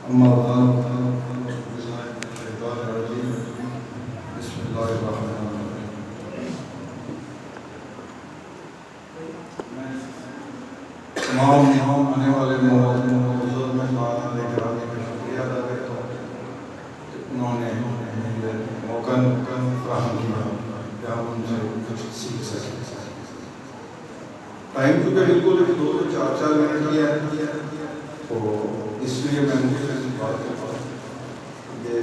أما بعد بسم الله الرحمن الرحيم. تمام یہاں آنے والے موجود مہمان گرامی کا شکریہ ادا کرتا ہوں کہ انہوں نے مجھے موقع فراہم کیا کہ ہم ان سے کچھ سیکھ سکیں. ٹائم کیونکہ بالکل 2-4 منٹ کی ہے تو اس لیے میں مجھے بات کرتا ہوں. یہ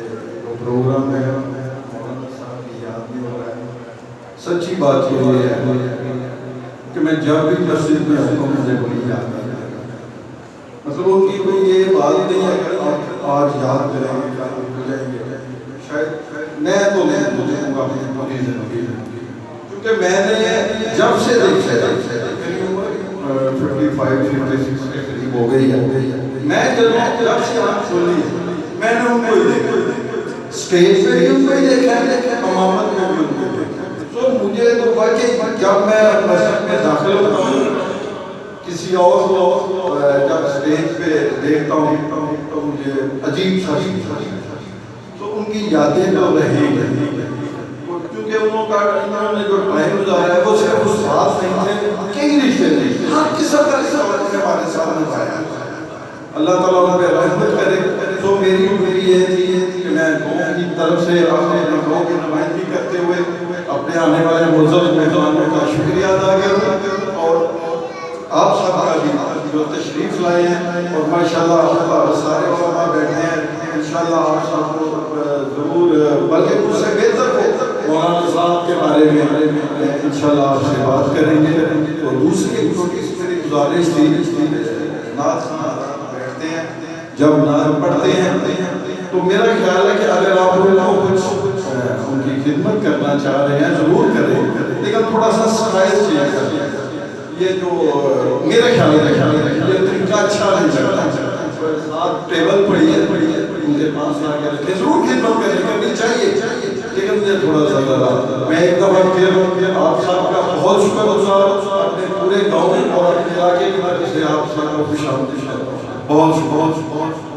جو پروگرام ہے مولانا صاحب کی یاد بھی ہو رہا ہے. سچی بات یہ ہے کہ میں جب بھی مسجد میں آتا ہوں مجھے بڑی یاد آ جاتی ہے. مطلب ان کی کوئی یہ بات نہیں ہے کہ آپ آج یاد کریں گے کل بھولیں گے. شاید میں تو نہیں بھولوں گا اپنی پوری زندگی کیونکہ میں نے جب سے دیکھا میری عمر 55-56 کے قریب ہو گئی ہے. میں جب سے آنکھ کھولی میں نے ان کو ہی دیکھا. اسٹیج پہ بھی ان کو ہی دیکھا ہے, امامت میں بھی ان کو دیکھا. تو مجھے تو واقعی جب میں مسجد میں داخل ہوتا ہوں کسی اور کو جب اسٹیج پہ دیکھتا ہوں تو مجھے عجیب سا تو ان کی یادیں تو رہیں گی کیونکہ انہوں نے جو ٹائم گزارا ہے وہ صرف اس بات نہیں تھے کئی رشتے نہیں ہر قسم کا رشتہ نے ہمارے سامنے پایا. اللہ تعالیٰ ان پہ رحمت کرے. تو میری یہ تھی کہ میں قوم کی طرف سے اپنے قوم کی نمائندگی کرتے ہوئے اپنے آنے والے معزز مہمانوں کا شکریہ ادا کروں اور آپ سب کا بھی جو تشریف لائے ہیں اور ماشاءاللہ سارے علماء بیٹھے ہیں. انشاءاللہ آپ سب کو ضرور بلکہ مجھ سے بہتر کو مولانا صاحب کے بارے میں انشاءاللہ آپ سے بات کریں گے. اور دوسری چھوٹی سی میری گزارش تھی نعت خواں بیٹھتے ہیں جب نعت پڑھتے ہیں تو میرا خیال ہے کہ اگر آپ ان کو کچھ ان کی خدمت کرنا چاہ رہے ہیں ضرور کریں لیکن تھوڑا سا سٹائل چینج کریں. یہ جو میرا خیال ہے یہ طریقہ اچھا نہیں چلتا. آپ ٹیبل پڑھیے ان کے پاس لا کے رکھیں ضرور خدمت کرنی چاہیے لیکن مجھے تھوڑا سا ذرا میں ایک دفعہ پھر آپ صاحب کا بہت شکر گزار اپنے پورے گاؤں اور اپنے علاقے کی وجہ سے آپ سب کو خوش آمدید. بہت